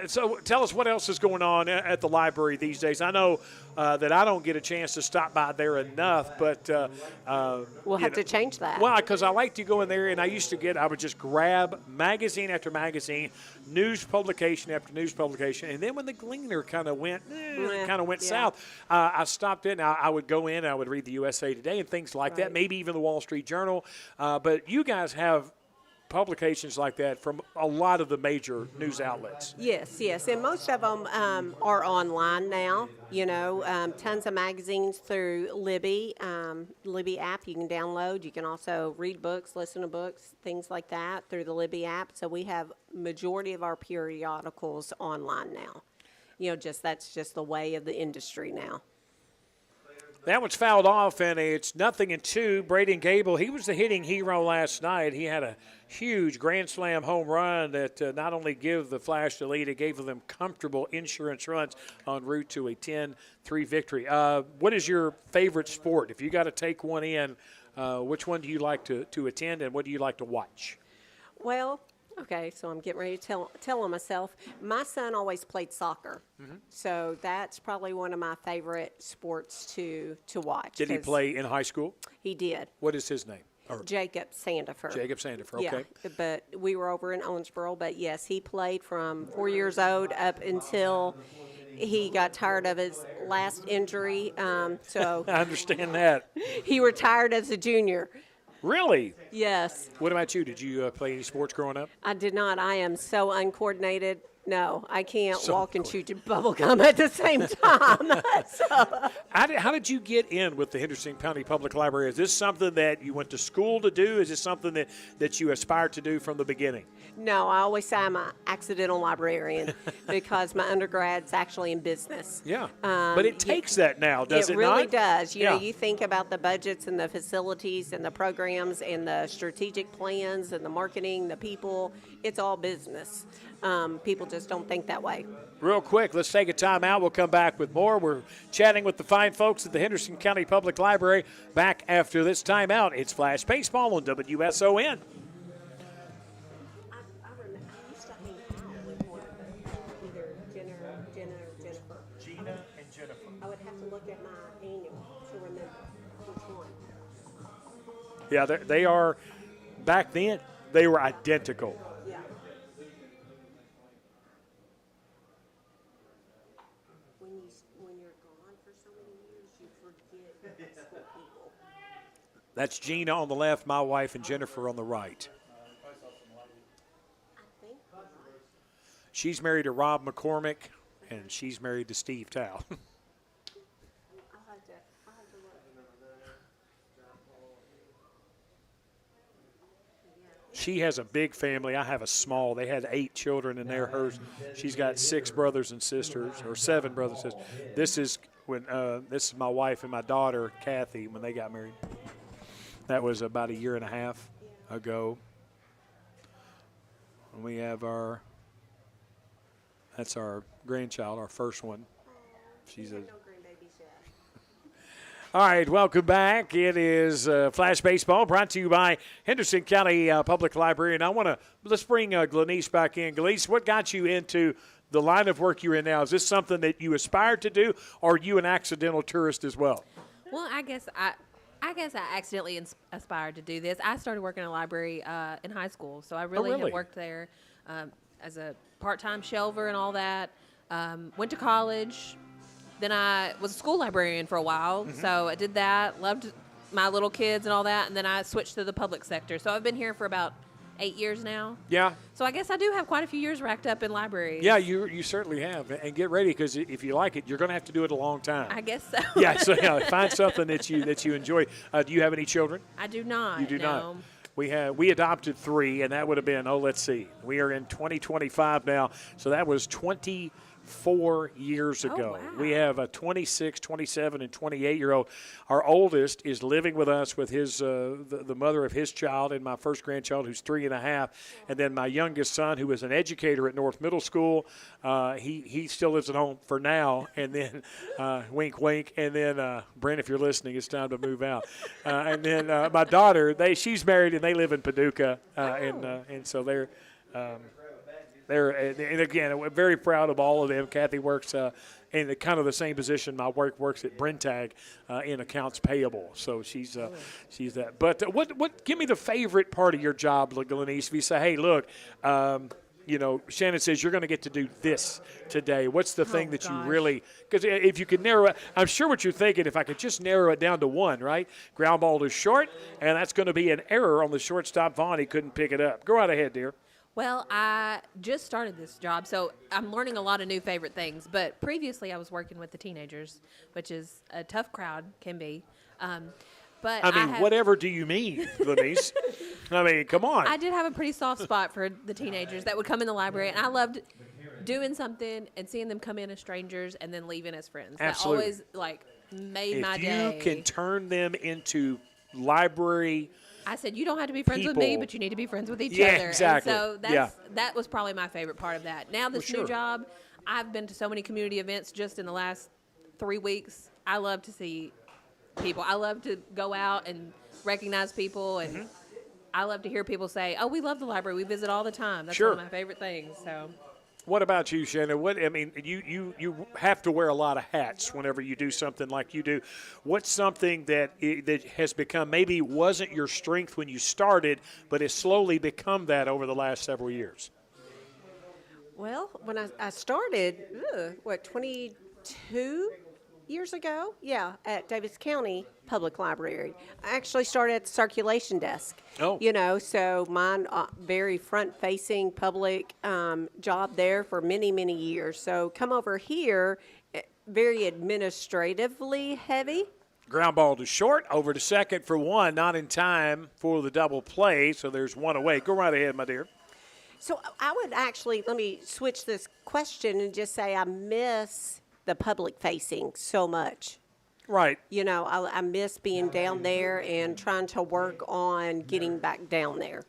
So tell us what else is going on at the library these days. I know that I don't get a chance to stop by there enough, but We'll have to change that. well, because I like to go in there, and I would just grab magazine after magazine, news publication after news publication, and then when the Gleaner kind of went Yeah. south, I stopped in. I would go in, and I would read the USA Today and things like that, Right. maybe even the Wall Street Journal. But you guys have publications like that from a lot of the major news outlets. Yes, and most of them are online now. Tons of magazines through Libby, Libby app you can download. You can also read books, listen to books, things like that through the Libby app. So we have majority of our periodicals online now. That's just the way of the industry now. That one's fouled off, and it's 0-2. Braden Gable, he was the hitting hero last night. He had a huge grand slam home run that not only gave the Flash the lead, it gave them comfortable insurance runs en route to a 10-3 victory. What is your favorite sport? If you got to take one in, which one do you like to attend, and what do you like to watch? Well, okay, so I'm getting ready to tell on myself. My son always played soccer, so that's probably one of my favorite sports to watch. Did he 'cause play in high school? He did. What is his name? Or Jacob Sandifer. Jacob Sandifer, okay. Yeah, but we were over in Owensboro. But yes, he played from 4 years old up until he got tired of his last injury. So I understand that. he retired as a junior. Really? Yes, What about you? Did you play any sports growing up? I did not. I am so uncoordinated. No, I can't So walk and chew bubble gum at the same time. How did you get in with the Henderson County Public Library? Is this something that you went to school to do? Is this something that you aspired to do from the beginning? No, I always say I'm an accidental librarian because my undergrad's actually in business. Yeah. But it takes that now, does it really not? does. Yeah. You think about the budgets and the facilities and the programs and the strategic plans and the marketing, the people. It's all business. People just don't think that way. Real quick, let's take a time out. We'll come back with more. We're chatting with the fine folks at the Henderson County Public Library. Back after this timeout, it's Flash Baseball on WSON. I remember I used to hang out with one, either Jenna or Jennifer. Gina and Jennifer. I would have to look at my annual to remember which one. Yeah, they are, back then, they were identical. Yeah. When you're gone for so many years, you forget school people. That's Gina on the left, my wife, and Jennifer on the right. I think She's married to Rob McCormick, and she's married to Steve Tao. I'll have to look. She has a big family. I have a small. They had 8 children in there. She's got 6 brothers and sisters, or 7 brothers and sisters. This is my wife and my daughter, Kathy, when they got married. That was about a year and a half ago. And we have that's our grandchild, our first one. She's a. No grandbabies yet. All right, welcome back. It is Flash Baseball brought to you by Henderson County Public Library. And let's bring Glenice back in. Glenice, what got you into the line of work you're in now? Is this something that you aspired to do, or are you an accidental tourist as well? Well, I guess I guess I accidentally aspired to do this. I started working in a library in high school, so I really, really? have worked there as a part-time shelver and all that. Went to college. Then I was a school librarian for a while, so I did that. Loved my little kids and all that, and then I switched to the public sector. So I've been here for about 8 years now. Yeah. So I guess I do have quite a few years racked up in libraries. Yeah, you certainly have. And get ready, because if you like it, you're going to have to do it a long time. I guess so. Yeah, so find something that you enjoy. Do you have any children? I do not. You do no. not. We adopted 3, and that would have been, let's see. We are in 2025 now, so that was 24 years ago. wow. We have a 26, 27, and 28-year-old. Our oldest is living with us with his the mother of his child, and my first grandchild, who's 3.5, and then my youngest son, who is an educator at North Middle School. He still lives at home for now, and then wink, wink, and then Brent, if you're listening, it's time to move out. And then my daughter, she's married, and they live in Paducah, and so they're. And again, we're very proud of all of them. Kathy works in kind of the same position my wife works at Brentag in accounts payable. So she's that. But what? Give me the favorite part of your job, Glenise. If you say, hey, look, Shannon says you're going to get to do this today. What's the thing that you really? Because if you could narrow it, I'm sure what you're thinking. If I could just narrow it down to one, right? Ground ball to short, and that's going to be an error on the shortstop. Vaughn, he couldn't pick it up. Go right ahead, dear. Well, I just started this job, so I'm learning a lot of new favorite things. But previously, I was working with the teenagers, which is a tough crowd, can be. But I mean, whatever do you mean, Glenise? I mean, come on. I did have a pretty soft spot for the teenagers that would come in the library, and I loved doing something and seeing them come in as strangers and then leaving as friends. Absolutely. That always made my day. If you can turn them into library. I said, you don't have to be friends with me, but you need to be friends with each other. Exactly. And so that was probably my favorite part of that. Now this new job, I've been to so many community events just in the last 3 weeks. I love to see people. I love to go out and recognize people, and I love to hear people say, oh, we love the library. We visit all the time. That's one of my favorite things. So. What about you, Shannon? You have to wear a lot of hats whenever you do something like you do. What's something that has become, maybe wasn't your strength when you started, but has slowly become that over the last several years? Well, when I started, 22 years ago? Yeah, at Davis County Public Library. I actually started at the circulation desk. Oh. So mine very front-facing public job there for many, many years. So come over here, very administratively heavy. Ground ball to short, over to second for one, not in time for the double play, so there's one away. Go right ahead, my dear. So I would actually, let me switch this question and just say I miss the public facing so much. Right. I miss being down there and trying to work on getting back down there.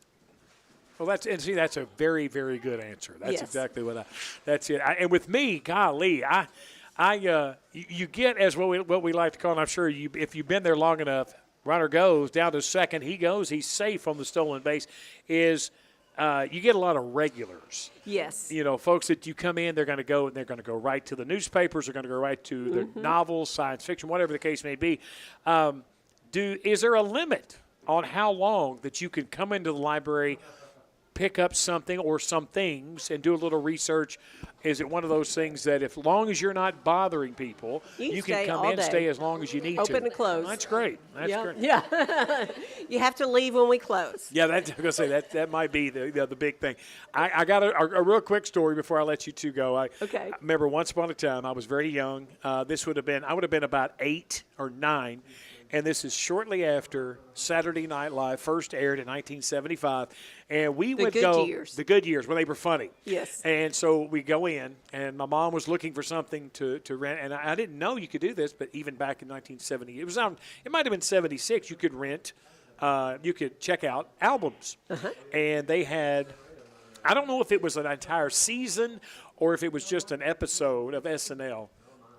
Well, that's a very, very good answer. That's Yes. exactly what that's it. And with me, golly, you get as what we like to call, and I'm sure if you've been there long enough, runner goes down to second, he's safe on the stolen base, you get a lot of regulars. Yes. Folks that you come in, they're going to go right to the newspapers, they're going to go right to the novels, science fiction, whatever the case may be. Is there a limit on how long that you can come into the library, pick up something or some things and do a little research? Is it one of those things that as long as you're not bothering people, you can come in, stay as long as you need to? Open and close. That's great. That's great. Yeah. You have to leave when we close. Yeah, I'm going to say that might be the big thing. I got a real quick story before I let you two go. Okay. I remember once upon a time, I was very young. I would have been about 8 or 9. And this is shortly after Saturday Night Live first aired in 1975. And we would go. Years. The good years, when they were funny. Yes. And so we go in, and my mom was looking for something to rent. And I didn't know you could do this, but even back in 1970, it might have been 76, you could rent, you could check out albums. And they had, I don't know if it was an entire season or if it was just an episode of SNL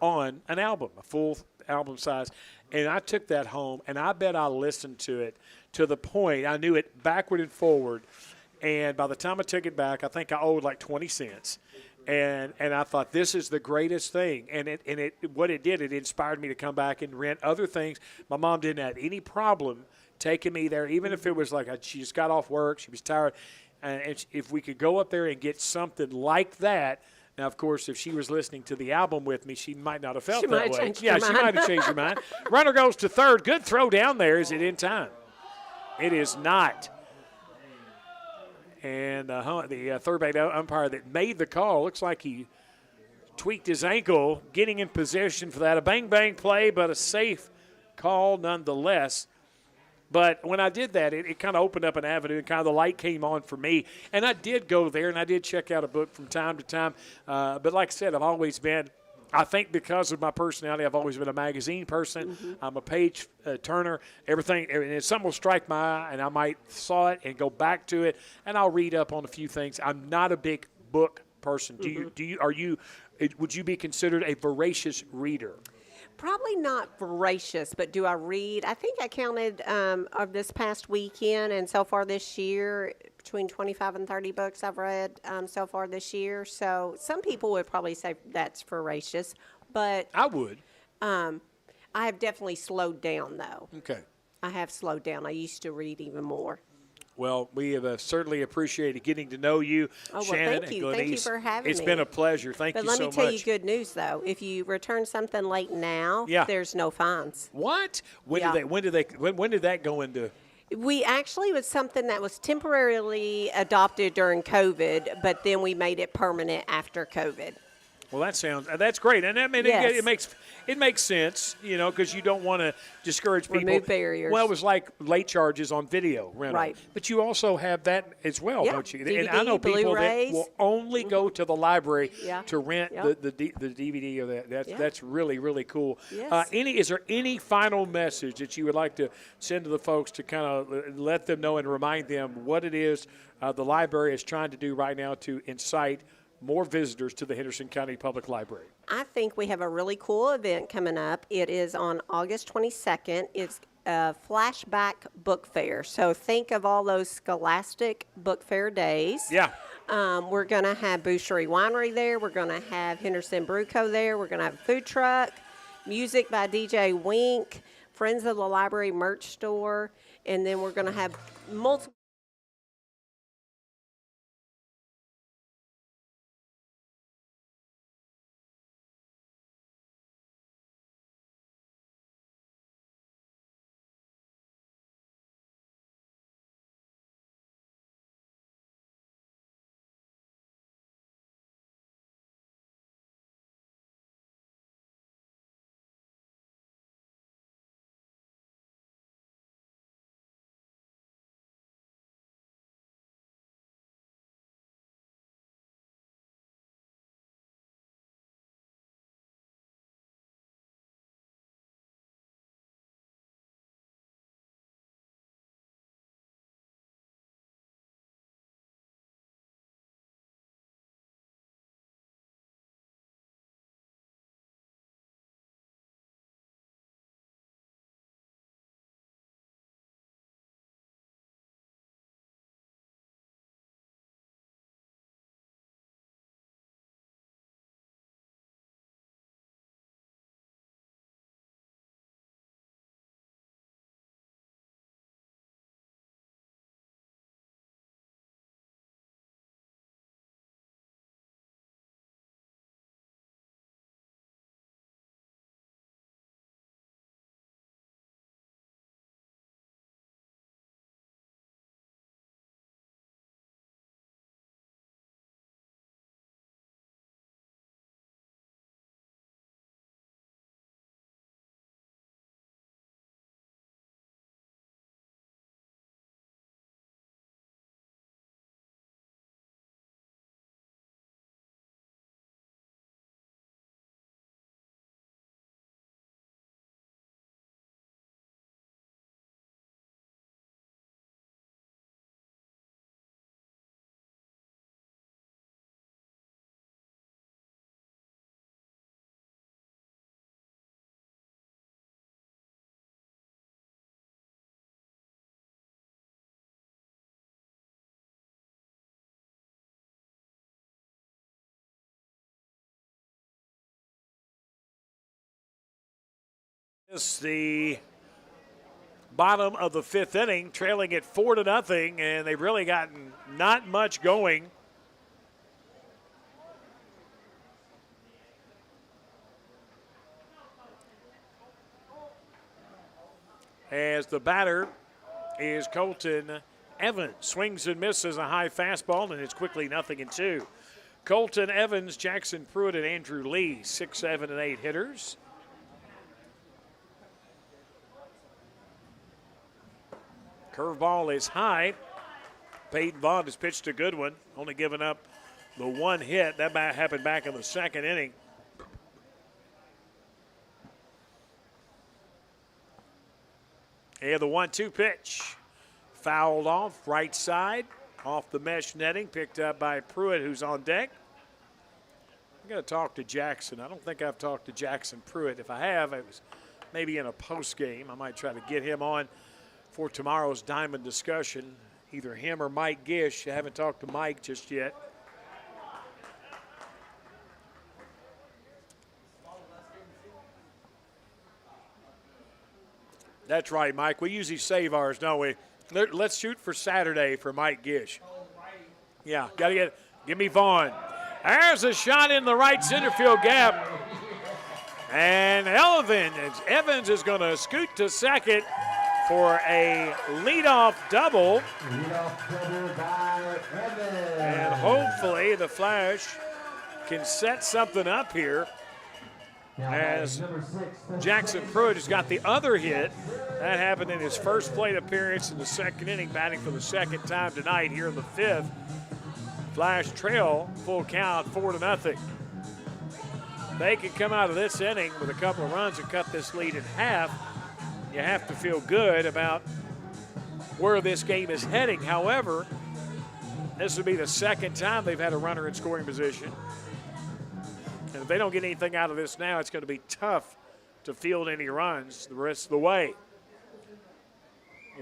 on an album, a full album size. And I took that home, and I bet I listened to it to the point I knew it backward and forward. And by the time I took it back, I think I owed like 20 cents. And I thought this is the greatest thing, and what it did, it inspired me to come back and rent other things. My mom didn't have any problem taking me there, even if it was like she just got off work, she was tired, and if we could go up there and get something like that. Now, of course, if she was listening to the album with me, she might not have felt She that might way. change Yeah, her she mind. might have changed her mind. Runner goes to third. Good throw down there. Is it in time? It is not. And the third base umpire that made the call looks like he tweaked his ankle, getting in position for that. A bang-bang play, but a safe call nonetheless. But when I did that, it kind of opened up an avenue, and kind of the light came on for me. And I did go there, and I did check out a book from time to time. But like I said, I've always been – I think because of my personality, I've always been a magazine person. Mm-hmm. I'm a page turner. Everything, and something will strike my eye, and I might saw it and go back to it, and I'll read up on a few things. I'm not a big book person. Would you be considered a voracious reader? Probably not voracious, but do I read? I think I counted of this past weekend and so far this year, between 25 and 30 books I've read so far this year. So some people would probably say that's voracious, but I would. I have definitely slowed down, though. Okay. I have slowed down. I used to read even more. Well, we have certainly appreciated getting to know you, Oh, well, Shannon thank you. and Glenise. Thank you for having It's me. been a pleasure. Thank But you so let much. me tell you good news, though. If you return something late now, Yeah. there's no fines. What? When Yeah. did that go into? We actually was something that was temporarily adopted during COVID, but then we made it permanent after COVID. Well, that's great, and I mean Yes. it makes sense, because you don't want to discourage people. Remove barriers. Well, it was like late charges on video rental, Right. But you also have that as well, Yeah. don't you? And DVD, I know people that Blu-rays. will only go to the library Yeah. to rent Yep. the DVD of that. Yeah. That's really, really cool. Yes. Is there any final message that you would like to send to the folks to kind of let them know and remind them what it is the library is trying to do right now to incite more visitors to the Henderson County Public Library? I think we have a really cool event coming up. It is on August 22nd. It's a flashback book fair. So think of all those Scholastic book fair days. Yeah. We're going to have Boucherie Winery there. We're going to have Henderson Brew Co. there. We're going to have a food truck, music by DJ Wink, Friends of the Library merch store, and then we're going to have multiple It's the bottom of the 5th inning, trailing it 4-0, and they've really gotten not much going. As the batter is Colton Evans. Swings and misses a high fastball, and it's quickly 0-2. Colton Evans, Jackson Pruitt, and Andrew Lee, 6, 7, and 8 hitters. Curveball is high. Peyton Vaughn has pitched a good one, only giving up the 1 hit. That happened back in the 2nd inning. And the 1-2 pitch. Fouled off, right side, off the mesh netting, picked up by Pruitt, who's on deck. I got to talk to Jackson. I don't think I've talked to Jackson Pruitt. If I have, it was maybe in a post game. I might try to get him on for tomorrow's Diamond discussion, either him or Mike Gish. I haven't talked to Mike just yet. That's right, Mike. We usually save ours, don't we? Let's shoot for Saturday for Mike Gish. Yeah, got to give me Vaughn. There's a shot in the right center field gap. And Evans is going to scoot to second for a leadoff double. Leadoff double by Evans. And hopefully the Flash can set something up here, as Jackson Pruitt has got the other hit. That happened in his first plate appearance in the 2nd inning, batting for the 2nd time tonight here in the 5th. Flash trail, full count, 4-0. They can come out of this inning with a couple of runs and cut this lead in half. You have to feel good about where this game is heading. However, this would be the 2nd time they've had a runner in scoring position. And if they don't get anything out of this now, it's going to be tough to field any runs the rest of the way.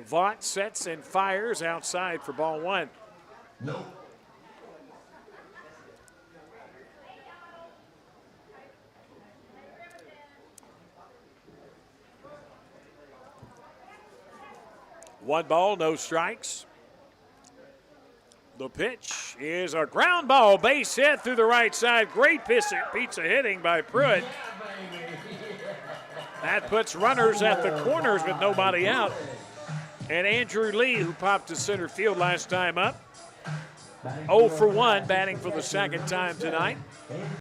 Vaught sets and fires outside for ball 1. No. One ball, no strikes. The pitch is a ground ball, base hit through the right side. Great pizza hitting by Pruitt. That puts runners at the corners with nobody out. And Andrew Lee, who popped to center field last time up, 0 for 1, batting for the 2nd time tonight.